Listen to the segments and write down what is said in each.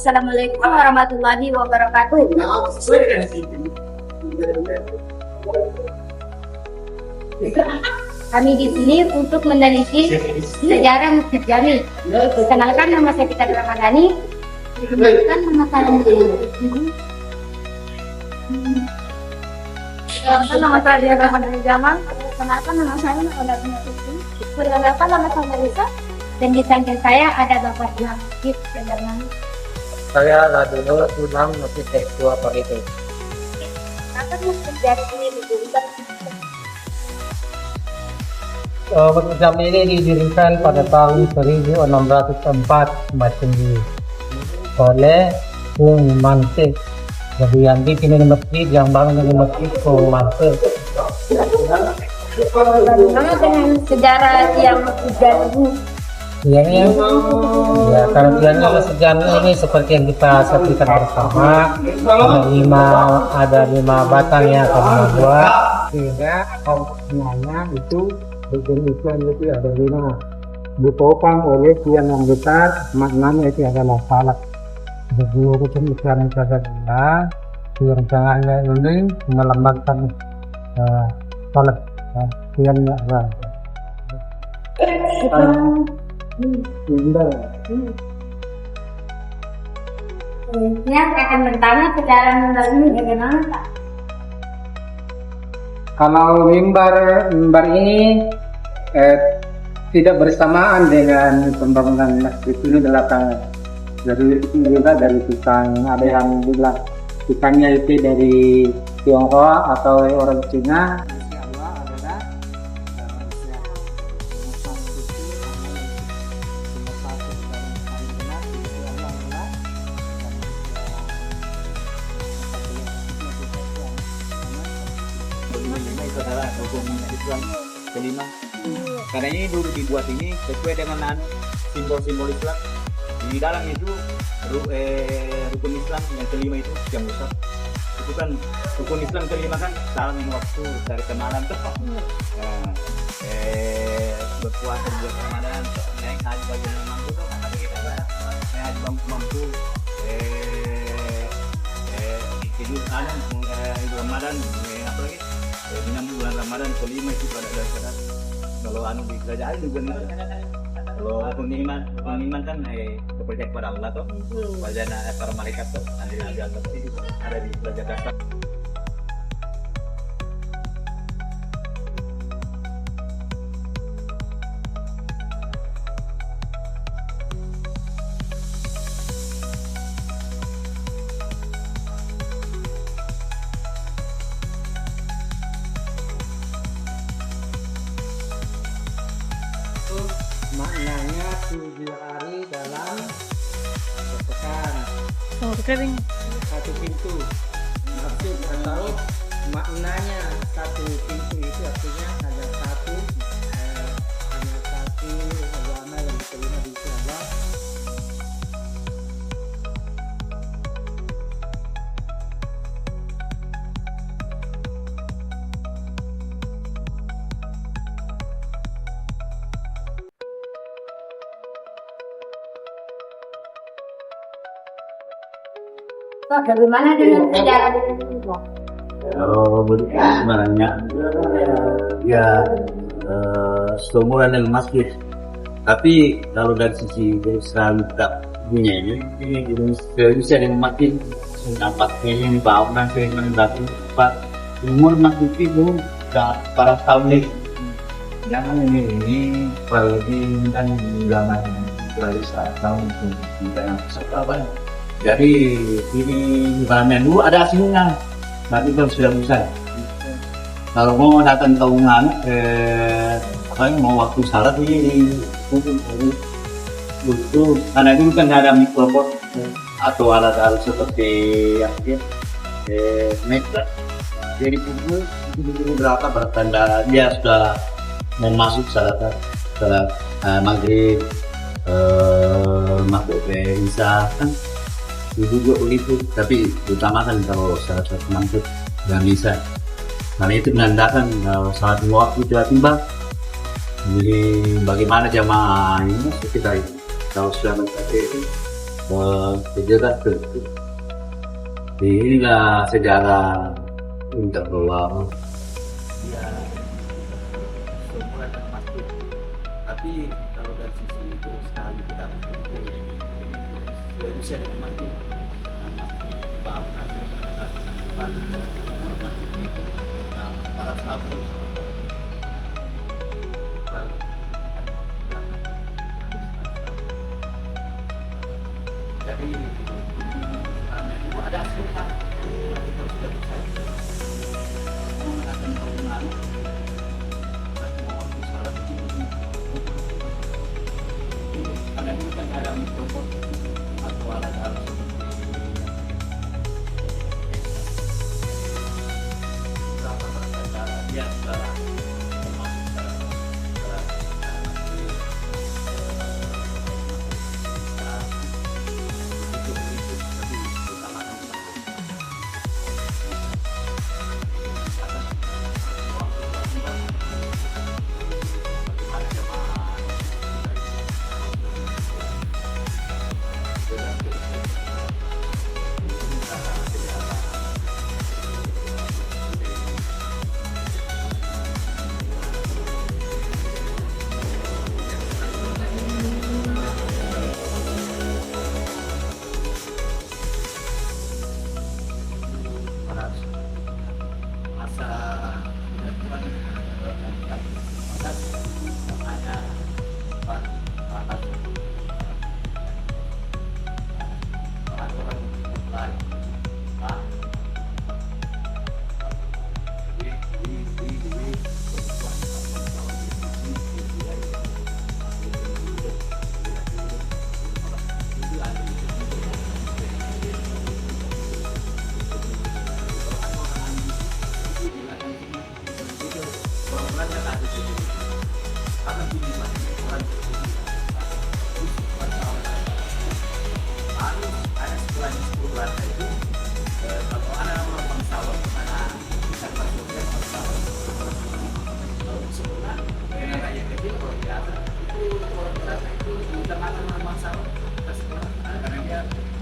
Assalamualaikum warahmatullahi wabarakatuh. Kami di sini untuk meneliti sejarah Masjid Jami. Kenalkan, nama saya Pita Ramadhani. Kenalkan, nama saya Kenalkan, nama saya Ramadhani Jamal. Kenalkan, nama saya Naoda Binatiti. Perkenalkan, nama saya Lisa. Dan di samping saya ada Bapak Yahid Pendangan. Saya Ladino Unam Masjid Tua Parito. Kenapa Masjid Jami ini didirikan? Masjid Jami ini didirikan pada tahun 1604 Masehi oleh Kung Mante. Jadi yang bikin ini masjid, yang bangun ini masjid Kung Mante. Bagaimana dengan sejarah yang Masjid Jami? Ya, karena Masjid Jami ini seperti yang kita saksikan bersama, ada lima batang yang kami buat, sehingga komposisinya itu berjenisnya itu ada lima, ditopang oleh tiang yang besar, maknanya itu adalah salat. Jadi kemudian saja rencananya ini melambangkan salat, tiangnya Ini akan bertanya secara ini bagaimana Pak? Kalau mimbar ini tidak bersamaan dengan pembangunan masjid ini belakangan. Jadi itu juga dari tukang, ada yang bilang tukangnya itu dari Tionghoa atau orang Cina. Itu adalah hukum Islam kelima. Karena ini dulu dibuat ini sesuai dengan simbol-simbol Islam. Di dalam itu rukun Islam yang kelima itu yang besar. Itu kan rukun Islam kelima kan salam waktu dari Ramadan tuh. Berpuasa di bulan Ramadan, naik haji bagi yang mampu tuh, naik haji mampu. Tidur itu Ramadan, apa lagi? Menyambut bulan Ramadan kelima itu pada dasar kalau di kerajaan juga nih. Kalau pengiriman kan kepercayaan kepada Allah tuh, wajana para malaikat tuh, nanti ada di Jakarta. Maknanya 7 hari dalam sepekan, satu pintu. Maksud atau maknanya satu pintu itu artinya ada satu agama yang diterima di Islam. Pak, bagaimana dengan sejarah ini? Sebenarnya ya seumuran dengan masjid. Tapi kalau dari sisi Islam tak punya ini bisa makin dapat ini bangunan dengan batu pak umur masjid itu para tahun ini. Jangan ini apalagi kan zaman dari tahun yang seberapa. Jadi ini bahannya dulu ada aslinya, nanti kan sudah bisa. Kalau mau datang ke ungan, mau waktu salat ini butuh, karena dulu kan ada mikrofon atau alat-alat seperti yang dia meter. Jadi pukul berapa bertanda dia sudah mau masuk salat maghrib, maghrib isya kan. Itu juga begitu, tapi utamakan kalau salah satu mantap dan bisa. Karena itu menandakan saat waktu tiba-tiba. Jadi bagaimana jamaah ini kita kalau sudah mencapai sejarah tentu. Inilah sejarah interluar. Ya, semua ada pasti. Tapi kalau dari sisi itu sekali kita bisa menikmati para sahabat. Jadi ada suka ada bukan ada mikrofon atau alat-alat biasa.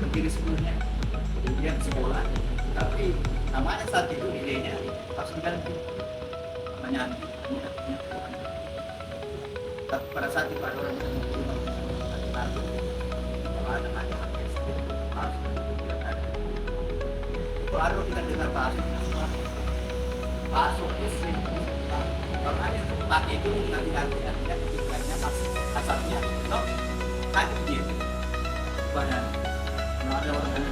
Berdiri sebelumnya, kemudian sekolah, tapi namanya saat itu idenya harus diganti namanya. Tapi pada saat itu ada orang yang baru kita dengar bahasa masuk istri, makanya tempat itu nanti artinya kasarnya, no, tadi begitu, banyak. Ada orang yang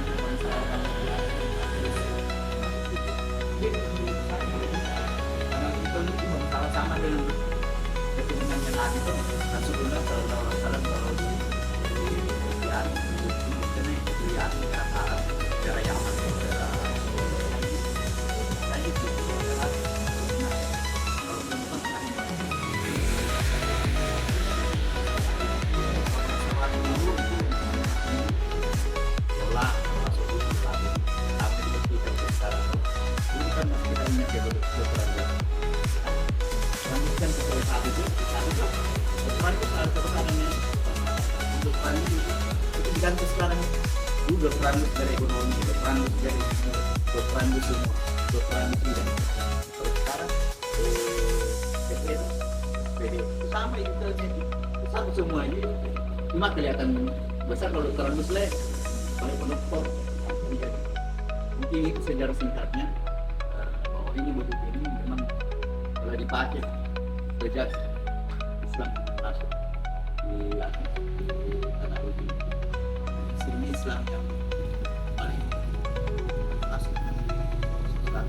karena itu masalah sama dengan keturunan yang ada itu kan sebelumnya kalau salah kalau di cara yang diganti sekarang berperan dari ekonomi, berperan dari berperan di semua, berperan di bidang. Kalau sekarang SPD sama itu terjadi, sama semua ini cuma kelihatan besar kalau terang muslim, paling penopor. Mungkin itu sejarah singkatnya bahwa ini betul ini memang telah dipakai sejak Islam masuk di tanah suci. Sini Islam yang paling masuk setelah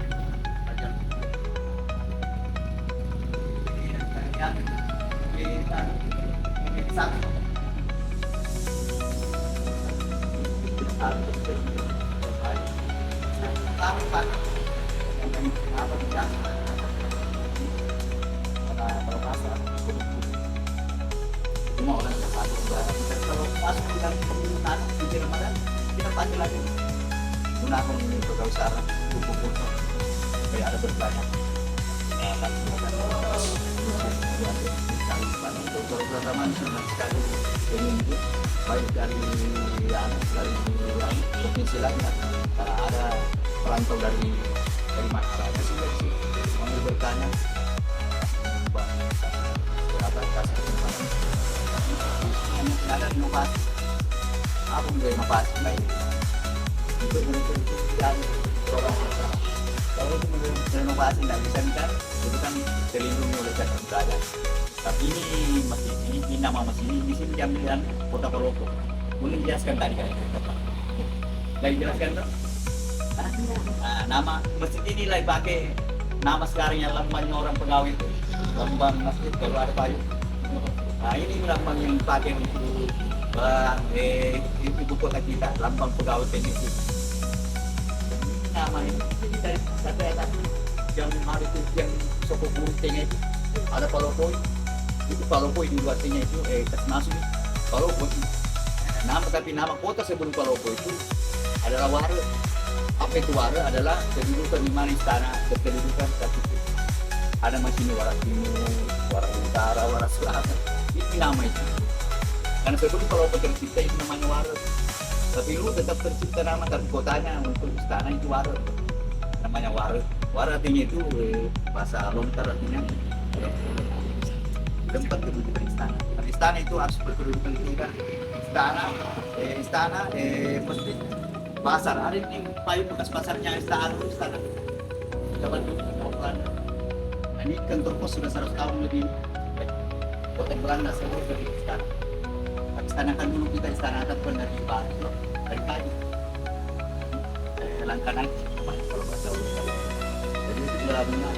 ajang ini satu apa pasar semua orang kalau masuk di dalam pemerintahan di Ramadan kita panggil lagi gunakan berusaha buku-buku supaya ada berbanyak terutama senang sekali ini baik dari provinsi lain karena ada perantau dari mana saja sih dari sini. Mau bertanya berapa kasih kesempatan ada inovasi apa menjadi inovasi baik untuk menunjukkan program kalau itu menjadi inovasi tidak bisa dicari itu kan terlindungi oleh jasa budaya. Tapi ini masjid ini nama masjid ini di sini diambil Kota Palopo. Boleh dijelaskan tadi kan? Lagi jelaskan tuh? Nah, nama masjid ini lagi pakai nama sekarang yang lambangnya orang pegawai itu, lambang masjid kalau ada payung. Nah ini lambang yang pakai untuk ibu kota kita, lambang pegawai PNS. Nama ini dari satu tadi yang hari itu yang soko burungnya itu ada Palopo. Itu Palopo di luarnya itu kas masuk Palopo. Nama tapi nama kota sebelum Palopo itu adalah Wara. Apa itu Wara adalah kedudukan di mana istana berkedudukan saat itu. Ada masih Wara Timur, Wara Utara, Wara Selatan. Itu nama itu. Karena sebelum Palopo tercipta itu namanya Wara. Tapi lu tetap tercipta nama dan kotanya untuk istana itu Wara. Namanya Wara. Wara artinya itu bahasa lontar artinya tempat kedudukan istana. Dan istana itu harus berkedudukan tinggi. Istana, masjid, pasar. Ada ini payung bekas pasarnya istana. Zaman dulu Belanda. Nah, ini kantor pos sudah 100 tahun lebih. Kota Belanda semua dari istana. Istana kan dulu kita istana adat pun dari batu, dari kayu. Langkanan kalau bahasa Indonesia. Jadi itu dalamnya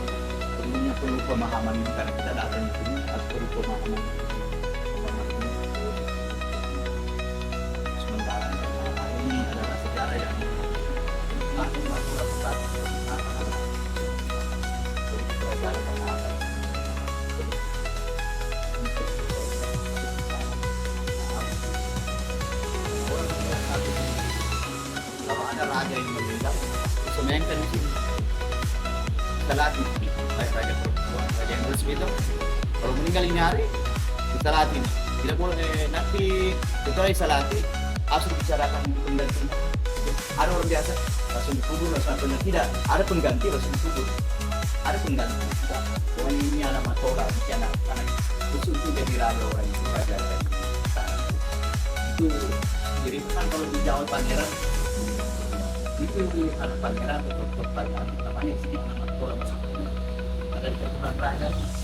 perlu pemahaman karena kita datang di sini harus perlu pemahaman. Sementara ini adalah sejarah yang masih besar. Kalau ada raja yang meninggal, semayangkan di sini. Salatin, kayak raja perempuan, raja yang resmi itu. Kalau meninggal ini hari, disalatin. Tidak boleh nanti setelah disalati, harus dibicarakan pengganti. Ada orang biasa, langsung dikubur, langsung tidak. Ada pengganti, langsung dikubur. Ada pengganti. Orang ini anak matola, anak khusus itu jadi raja orang itu raja dari itu. Jadi kan kalau di Jawa Pangeran itu anak pangeran atau pangeran namanya sini anak matola maksudnya. Ada di keturunan raja, anaknya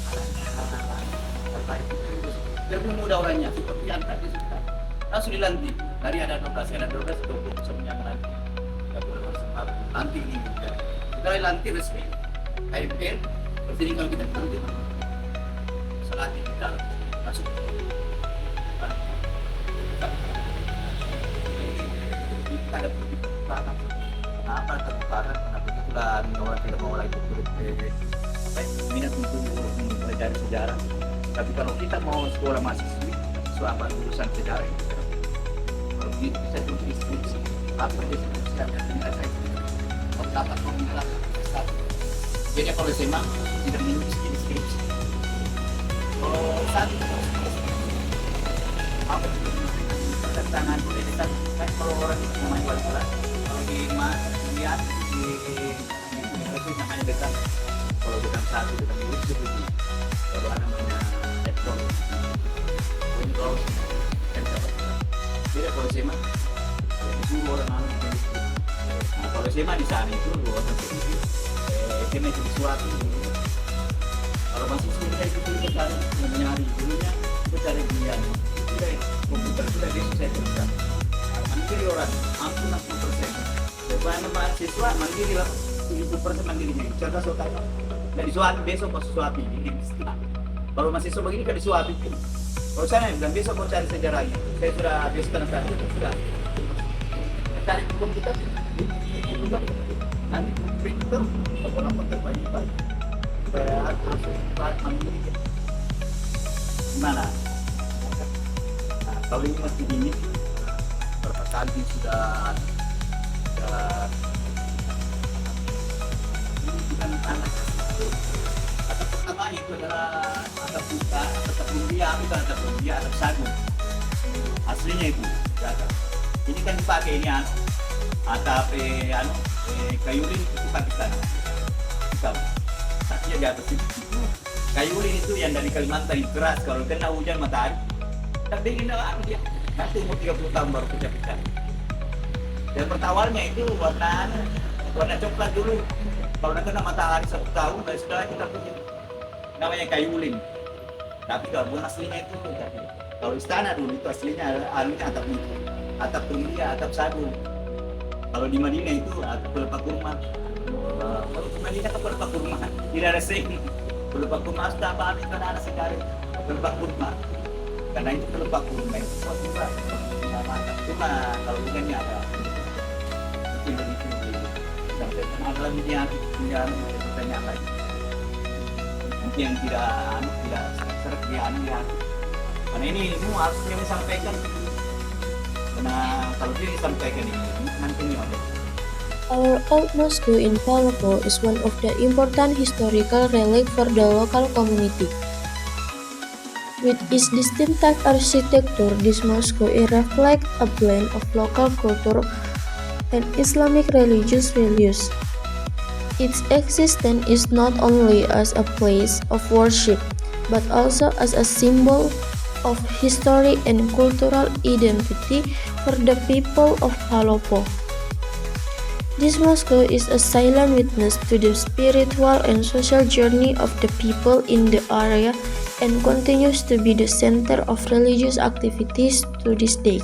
lebih muda orangnya seperti angkat di situ. Langsung dilantik. Dari ada 12 itu bisa menyangka tidak boleh bersama lantik ini juga. Kita lantik resmi. KMPR berarti kalau kita lantik selati di dalam masuk. Kita ada pertimbangan. Kenapa terbuka? Karena begitulah orang tidak mau lagi minat untuk mempelajari sejarah. Tapi kalau kita mau sekolah mahasiswi, apa urusan sejarah itu? Kalau bisa tulis deskripsi, apa deskripsi yang tidak saya dapat pemilah satu. Jadi kalau SMA tidak menulis deskripsi. Kalau satu apa itu? Tangan boleh kan kalau orang namanya wali kelas, kalau di lihat di namanya dekat. Kalau bukan satu dekat itu kalau ada namanya sektor Windows dan dapat beda kalau SMA itu orang kalau SMA di sana itu orang SMA itu suatu kalau masih sudah itu kita cari mencari dulunya kita cari dia sudah komputer sudah bisa saya teruskan mandiri orang aku 60% sebanyak mahasiswa mandiri lah 70% mandirinya cerdas otaknya dan disuapin besok pas suapin ini kalau masih so begini kan disuapin kalau sana bilang besok mau cari sejarahnya saya sudah biasa tanah tadi sudah cari komputer nanti printer apa terbaik supaya harus mandiri gimana kalau ini masih ini berapa kali sudah ini bukan anak kata pertama itu adalah tatap muka Tumbia itu atap Tumbia atap Sagung. Aslinya itu. Ya, kan? Ini kan dipakai ini atap kayu lin itu dipakai sana. Hitam. Artinya di atas itu. Kayu lin itu yang dari Kalimantan itu keras, kalau kena hujan matahari. Tapi ini dia nanti umur 30 tahun baru pecah-pecah. Dan pertawalnya itu warna coklat dulu. Kalau kena matahari 1 tahun, dari setelah kita punya namanya kayu lin. Tapi kalau aslinya itu kalau istana dulu itu aslinya atap Tumbia, atap Sagung. Kalau di Madinah itu atap pelepah kurma. Kalau di Madinah itu pelepah kurma, tidak ada sing. Pelepah kurma sudah apa kan ada sekali pelepah kurma. Karena itu pelepah kurma itu kuat juga. Cuma kalau bukannya ada itu lebih tinggi. Sampai ada lagi yang bertanya lagi. Mungkin yang tidak seret dia karena ini semua harus yang disampaikan. Karena kalau dia disampaikan ini nanti ada. Our old mosque in Palopo is one of the important historical relic for the local community. With its distinctive architecture, this mosque reflects a blend of local culture and Islamic religious values. Its existence is not only as a place of worship, but also as a symbol of history and cultural identity for the people of Palopo. This mosque is a silent witness to the spiritual and social journey of the people in the area and continues to be the center of religious activities to this day.